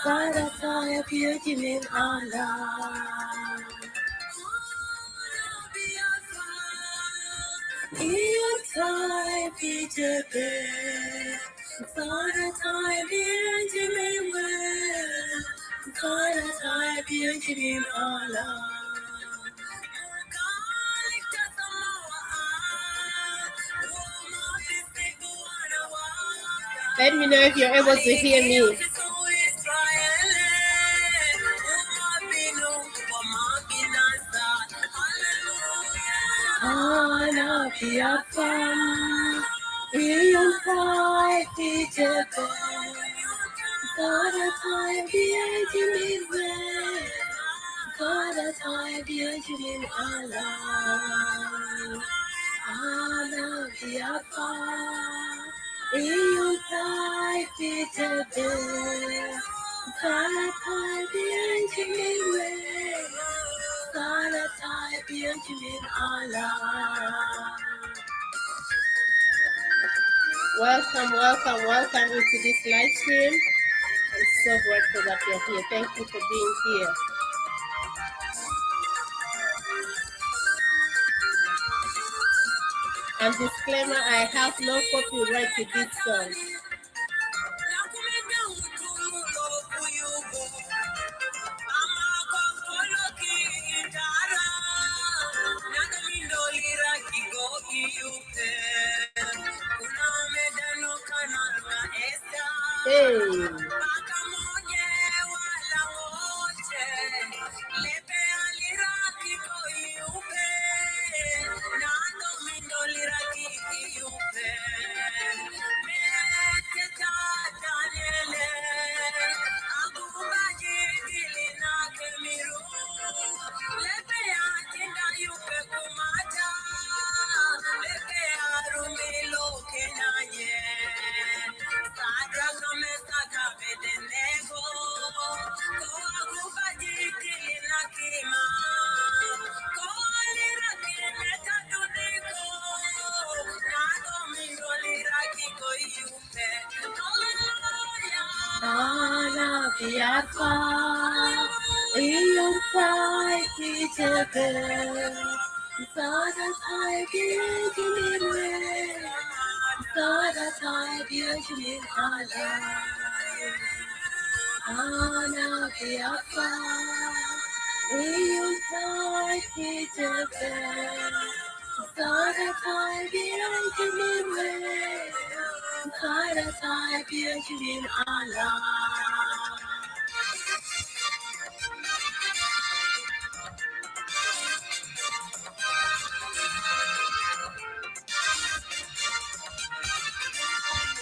Sarataya Piyajimin Allah. Iyatay Pijabe. Sarataya Piyajimin Allah. Sarataya Piyajimin Allah. Let me know if you're able to hear me. Welcome into this live stream. I'm so grateful that you're here. Thank you for being here. And disclaimer, I have no copyright to this song. Hey.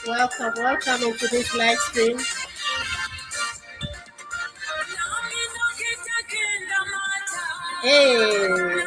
Welcome into this live stream. Hey.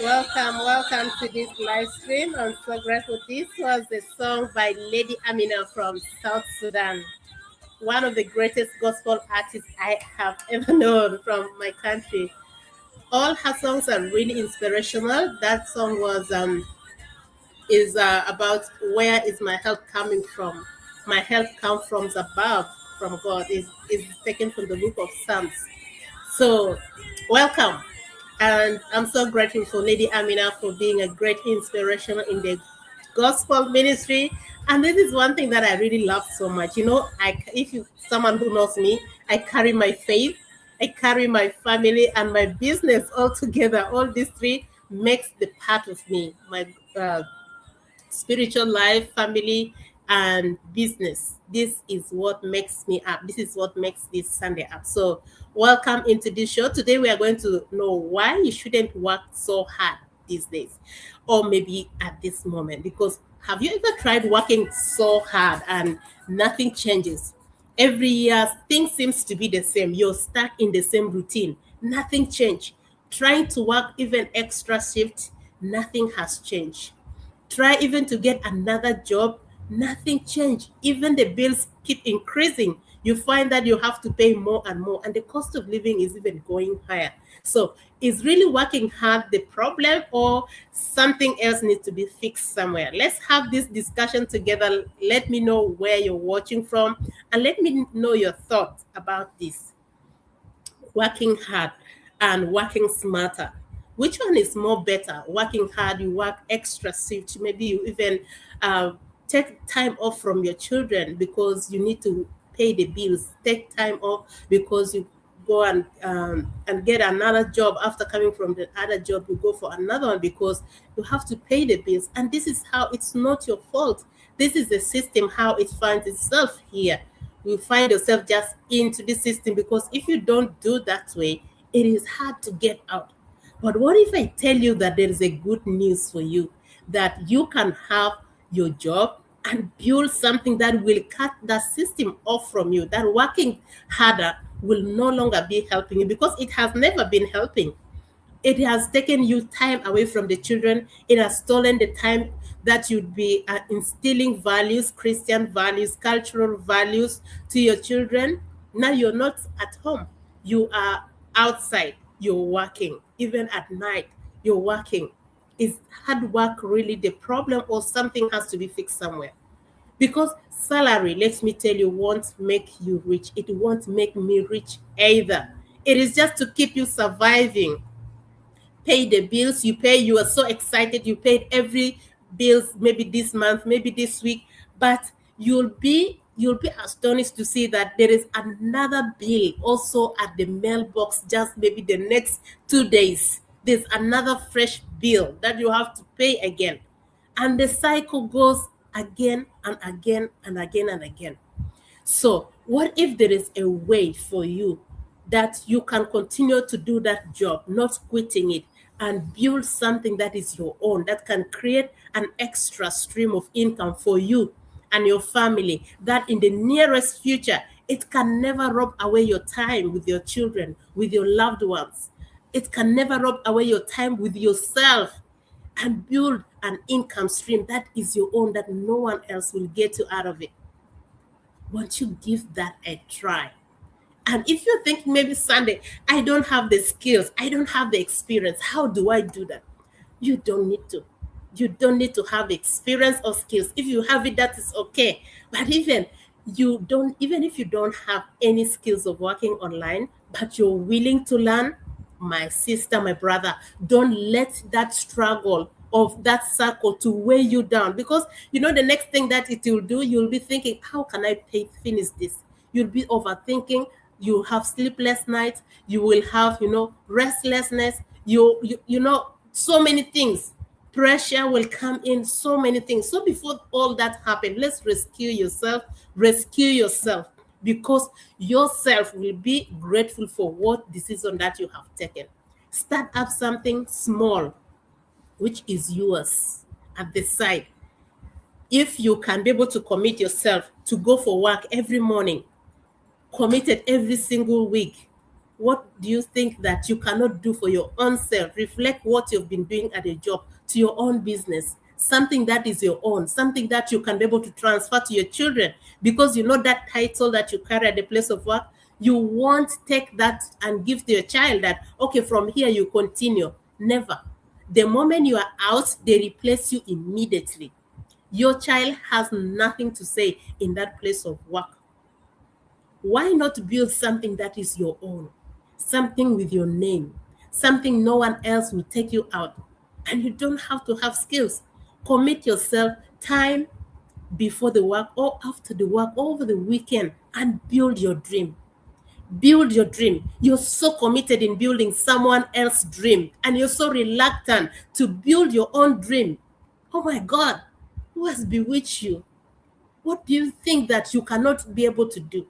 Welcome to this live stream. I'm so grateful. This was a song by Lady Amina from South Sudan, one of the greatest gospel artists I have ever known from my country. All her songs are really inspirational. That song was about where is my help coming from. My help comes from above, from God. Is taken from the book of Psalms. So, welcome. And I'm so grateful for Lady Amina for being a great inspiration in the gospel ministry. And this is one thing that I really love so much. If you someone who knows me, I carry my faith, I carry my family, and my business all together. All these three makes the part of me. My spiritual life, family, and business. This is what makes me up. This is what makes this Sunday up. So, welcome into this show. Today, we are going to know why you shouldn't work so hard these days, or maybe at this moment. Because have you ever tried working so hard and nothing changes? Every year, things seems to be the same. You're stuck in the same routine. Nothing changed. Trying to work even extra shift, nothing has changed. Try even to get another job, nothing changed. Even the bills keep increasing. You find that you have to pay more and more, and the cost of living is even going higher. So, is really working hard the problem, or something else needs to be fixed somewhere? Let's have this discussion together. Let me know where you're watching from, and let me know your thoughts about this working hard and working smarter. Which one is more better? Working hard, you work extra shift. Maybe you even take time off from your children because you need to pay the bills. Take time off because you go and get another job. After coming from the other job, you go for another one because you have to pay the bills. And this is how it's not your fault. This is the system, how it finds itself here. You find yourself just into the system, because if you don't do that way, it is hard to get out. But what if I tell you that there is a good news for you, that you can have your job and build something that will cut the system off from you, that working harder will no longer be helping you, because it has never been helping. It has taken you time away from the children. It has stolen the time that you'd be instilling values, Christian values, cultural values to your children. Now you're not at home. You are outside. You're working. Even at night, you're working. Is hard work really the problem, or something has to be fixed somewhere? Because salary, let me tell you, won't make you rich. It won't make me rich either. It is just to keep you surviving. Pay the bills you pay. You are so excited, you paid every bills, maybe this month, maybe this week, but you'll be astonished to see that there is another bill also at the mailbox, just maybe the next 2 days. There's another fresh bill that you have to pay again, and the cycle goes again and again and again and again. So, what if there is a way for you that you can continue to do that job, not quitting it, and build something that is your own, that can create an extra stream of income for you and your family, that in the nearest future, it can never rob away your time with your children, with your loved ones. It can never rob away your time with yourself, and build an income stream that is your own, that no one else will get you out of it. Won't you give that a try? And if you think maybe Sunday, I don't have the skills, I don't have the experience, how do I do that? You don't need to. You don't need to have experience or skills. If you have it, that is okay. But even if you don't have any skills of working online, but you're willing to learn, my sister, my brother, don't let that struggle of that circle to weigh you down, because the next thing that it will do, you'll be thinking, how can I finish this? You'll be overthinking. You have sleepless nights. You will have restlessness. So many things. Pressure will come in, so many things. So before all that happen, let's rescue yourself. Rescue yourself, because yourself will be grateful for what decision that you have taken. Start up something small, which is yours, at the side. If you can be able to commit yourself to go for work every morning, committed every single week, what do you think that you cannot do for your own self? Reflect what you've been doing at a job to your own business, something that is your own, something that you can be able to transfer to your children, because that title that you carry at the place of work, you won't take that and give to your child that, okay, from here you continue. Never. The moment you are out, they replace you immediately. Your child has nothing to say in that place of work. Why not build something that is your own? something with your name, something no one else will take you out. And you don't have to have skills. Commit yourself time before the work or after the work, over the weekend, and build your dream. Build your dream. You're so committed in building someone else's dream, and you're so reluctant to build your own dream. Oh my God, who has bewitched you? What do you think that you cannot be able to do?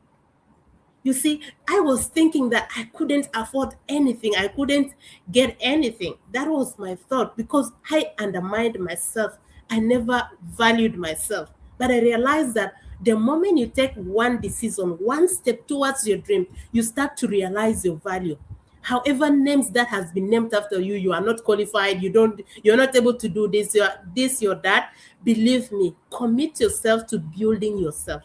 You see, I was thinking that I couldn't afford anything. I couldn't get anything. That was my thought because I undermined myself. I never valued myself. But I realized that the moment you take one decision, one step towards your dream, you start to realize your value. However, names that has been named after you, you are not qualified, you're not able to do this, you're that. Believe me, commit yourself to building yourself.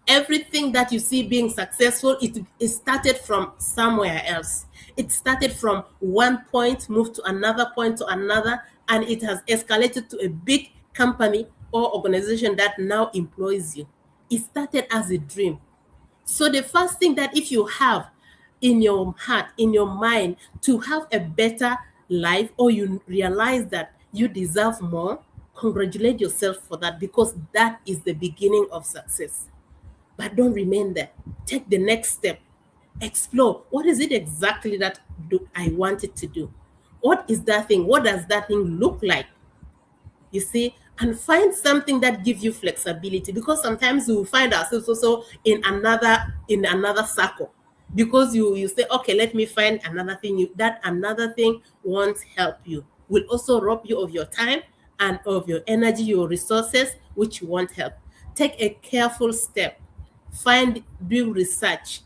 Everything that you see being successful, it started from somewhere else. It started from one point, moved to another point to another, and it has escalated to a big company or organization that now employs you. It started as a dream. So the first thing that if you have in your heart, in your mind, to have a better life, or you realize that you deserve more, congratulate yourself for that, because that is the beginning of success. But don't remain there. Take the next step. Explore. What is it exactly that I wanted to do? What is that thing? What does that thing look like? You see, and find something that gives you flexibility, because sometimes we will find ourselves also in another circle, because you say, okay, let me find another thing. That another thing won't help you, will also rob you of your time and of your energy, your resources, which won't help. Take a careful step. Do research,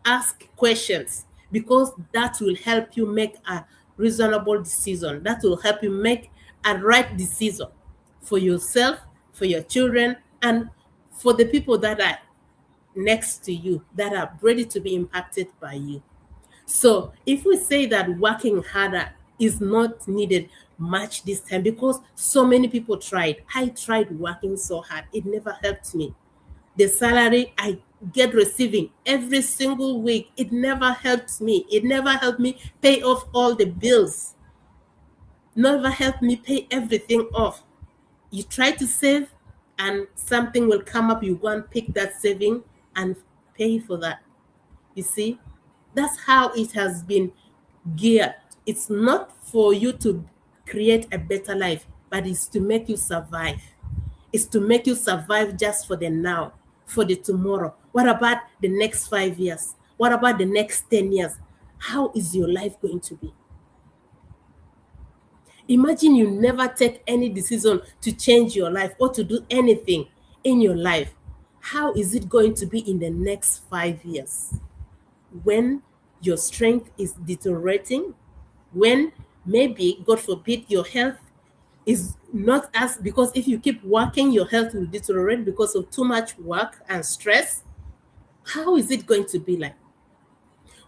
ask questions, because that will help you make a reasonable decision. That will help you make a right decision for yourself, for your children, and for the people that are next to you, that are ready to be impacted by you. So if we say that working harder is not needed much this time, because so many people tried. I tried working so hard. It never helped me. The salary I get receiving every single week, it never helped me. It never helped me pay off all the bills. Never helped me pay everything off. You try to save and something will come up. You go and pick that saving and pay for that. You see, that's how it has been geared. It's not for you to create a better life, but it's to make you survive. It's to make you survive just for the now, for the tomorrow. What about the next 5 years? What about the next 10 years? How is your life going to be? Imagine you never take any decision to change your life or to do anything in your life. How is it going to be in the next 5 years? When your strength is deteriorating, when maybe, God forbid, your health is not as, because if you keep working, your health will deteriorate because of too much work and stress. How is it going to be like?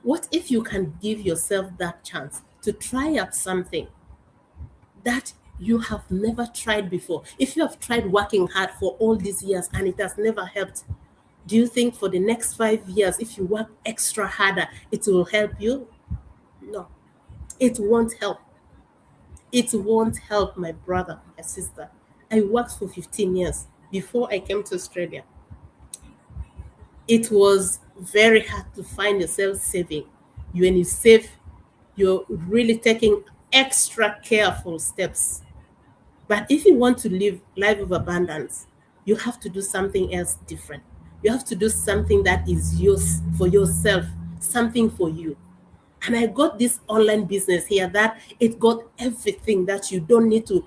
What if you can give yourself that chance to try out something that you have never tried before? If you have tried working hard for all these years and it has never helped, do you think for the next 5 years, if you work extra harder, it will help you? No, it won't help. It won't help, my brother, my sister. I worked for 15 years before I came to Australia. It was very hard to find yourself saving. When you save, you're really taking extra careful steps. But if you want to live life of abundance, you have to do something else different. You have to do something that is yours for yourself, something for you. And I got this online business here that it got everything that you don't need to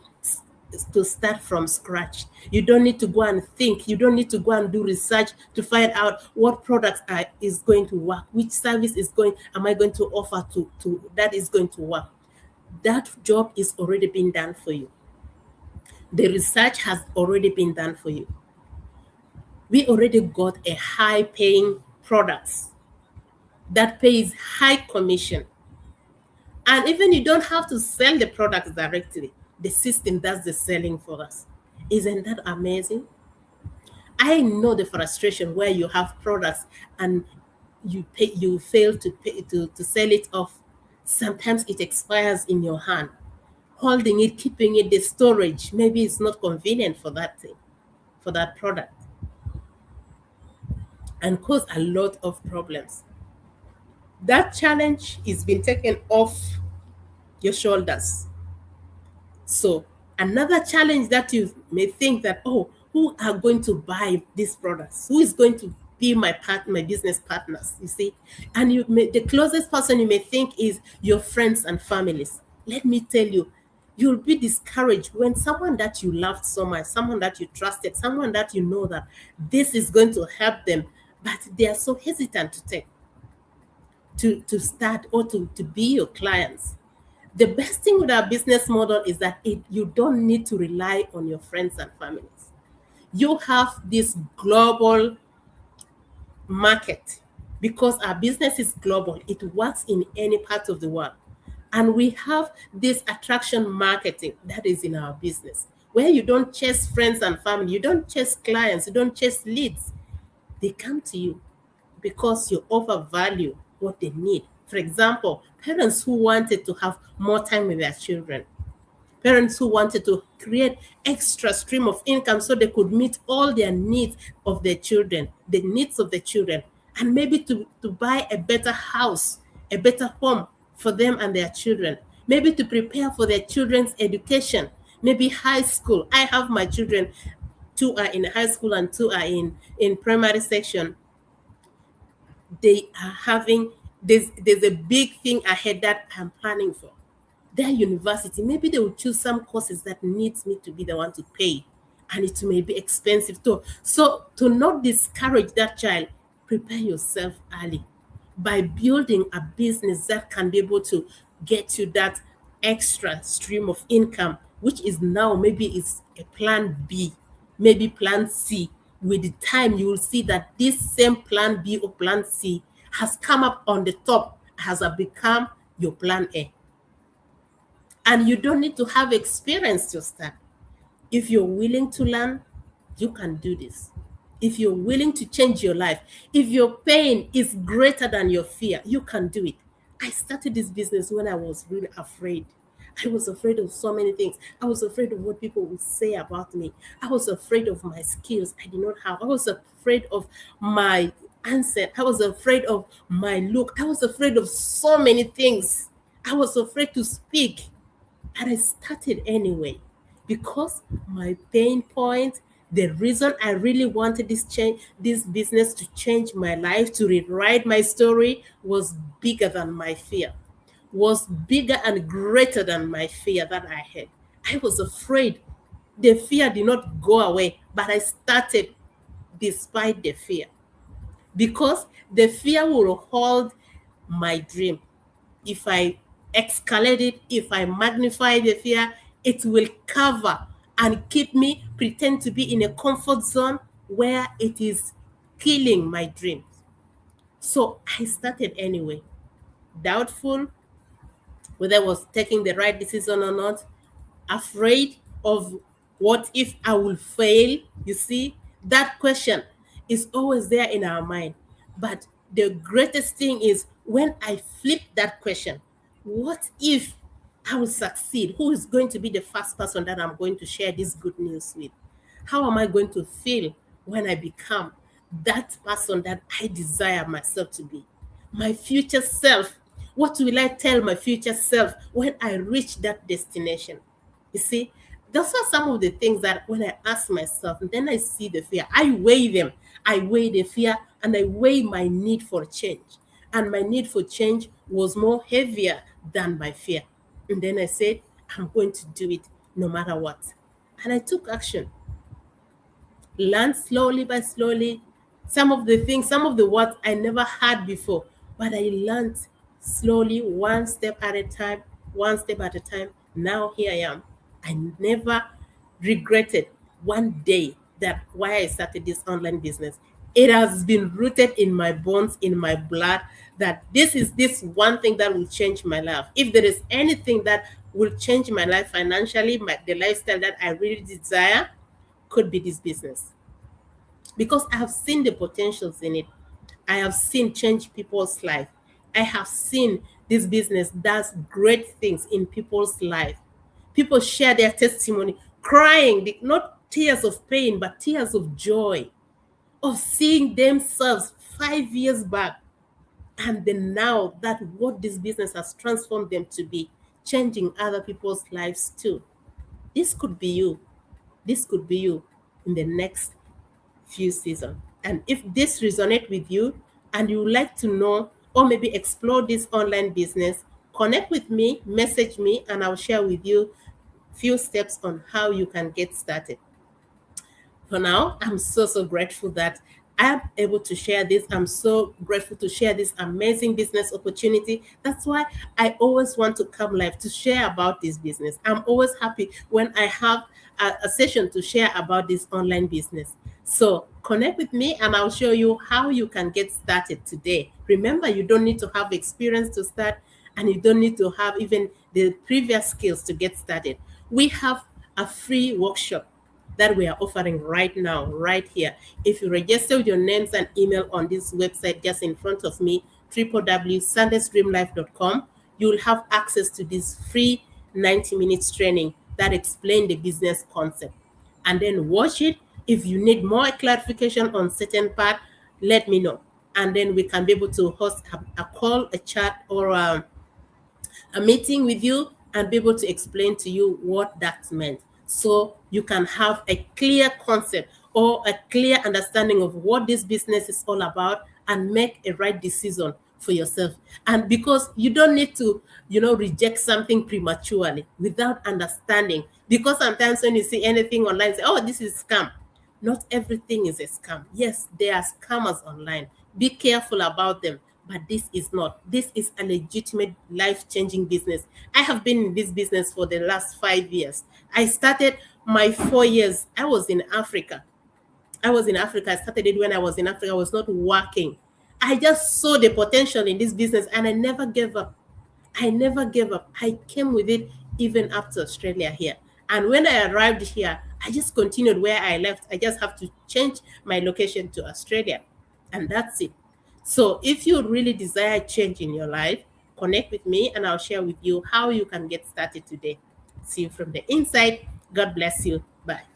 start from scratch. You don't need to go and think. You don't need to go and do research to find out what products is going to work, which service am I going to offer to that is going to work. That job is already being done for you. The research has already been done for you. We already got a high paying products that pays high commission. And even you don't have to sell the products directly. The system does the selling for us. Isn't that amazing? I know the frustration where you have products and you fail to pay to sell it off. Sometimes it expires in your hand. Holding it, keeping it, the storage, maybe it's not convenient for that thing, for that product, and cause a lot of problems. That challenge is been taken off your shoulders. So another challenge that you may think that, oh, who are going to buy these products? Who is going to be my business partners? You see, and the closest person you may think is your friends and families. Let me tell you, you'll be discouraged when someone that you loved so much, someone that you trusted, someone that you know that this is going to help them, but they are so hesitant to take to start or to be your clients. The best thing with our business model is that you don't need to rely on your friends and families. You have this global market because our business is global. It works in any part of the world. And we have this attraction marketing that is in our business where you don't chase friends and family, you don't chase clients, you don't chase leads. They come to you because you overvalue what they need. For example, parents who wanted to have more time with their children, parents who wanted to create extra stream of income so they could meet all their needs of their children, the needs of the children, and maybe to buy a better house, a better home for them and their children, maybe to prepare for their children's education, maybe high school. I have my children, two are in high school and two are in primary section. They are having there's a big thing ahead that I'm planning for. Their university, maybe they will choose some courses that needs me to be the one to pay, and it may be expensive too. So to not discourage that child, prepare yourself early by building a business that can be able to get you that extra stream of income, which is now maybe is a plan B, maybe plan C. With the time, you will see that this same plan B or plan C has come up on the top, has become your plan A. And you don't need to have experience to start. If you're willing to learn, you can do this. If you're willing to change your life, if your pain is greater than your fear, you can do it. I started this business when I was really afraid. I was afraid of so many things. I was afraid of what people would say about me. I was afraid of my skills I did not have. I was afraid of my answer. I was afraid of my look. I was afraid of so many things. I was afraid to speak. And I started anyway because my pain point, the reason I really wanted this business to change my life, to rewrite my story, was bigger than my fear, was bigger and greater than my fear that I had. I was afraid. The fear did not go away, but I started despite the fear because the fear will hold my dream. If I escalate it, if I magnify the fear, it will cover and keep me pretend to be in a comfort zone where it is killing my dreams. So I started anyway, doubtful whether I was taking the right decision or not, afraid of what if I will fail. You see, that question is always there in our mind. But the greatest thing is when I flip that question, what if I will succeed? Who is going to be the first person that I'm going to share this good news with? How am I going to feel when I become that person that I desire myself to be? My future self. What will I tell my future self when I reach that destination? You see, those are some of the things that when I ask myself, and then I see the fear, I weigh them. I weigh the fear and I weigh my need for change. And my need for change was more heavier than my fear. And then I said, I'm going to do it no matter what. And I took action, learned slowly by slowly some of the things, some of the words I never had before, but I learned slowly, one step at a time, one step at a time. Now here I am. I never regretted one day that why I started this online business. It has been rooted in my bones, in my blood, that this is this one thing that will change my life. If there is anything that will change my life financially, the lifestyle that I really desire, could be this business because I have seen the potentials in it. I have seen change people's life. I have seen this business does great things in people's life. People share their testimony, crying, not tears of pain, but tears of joy, of seeing themselves 5 years back, and then now that what this business has transformed them to be, changing other people's lives too. This could be you. This could be you in the next few seasons. And if this resonates with you and you would like to know or maybe explore this online business, connect with me, message me, and I'll share with you few steps on how you can get started. For now, I'm so grateful that I'm able to share this. I'm so grateful to share this amazing business opportunity. That's why I always want to come live to share about this business. I'm always happy when I have a session to share about this online business. So connect with me and I'll show you how you can get started today. Remember, you don't need to have experience to start, and you don't need to have even the previous skills to get started. We have a free workshop that we are offering right now, right here. If you register your names and email on this website just in front of me, www.sundaysdreamlife.com, you'll have access to this free 90 minutes training that explain the business concept. And then watch it. If you need more clarification on certain part, let me know. And then we can be able to host a call, a chat, or a meeting with you and be able to explain to you what that meant, so you can have a clear concept or a clear understanding of what this business is all about and make a right decision for yourself. And because you don't need to, reject something prematurely without understanding, because sometimes when you see anything online, say, oh, this is scam. Not everything is a scam. Yes, there are scammers online. Be careful about them. But this is not. This is a legitimate life-changing business. I have been in this business for the last 5 years. I started my 4 years. I was in Africa. I started it when I was in Africa. I was not working. I just saw the potential in this business and I never gave up. I never gave up. I came with it even up to Australia here. And when I arrived here, I just continued where I left. I just have to change my location to Australia. And that's it. So if you really desire change in your life, connect with me and I'll share with you how you can get started today. See you from the inside. God bless you. Bye.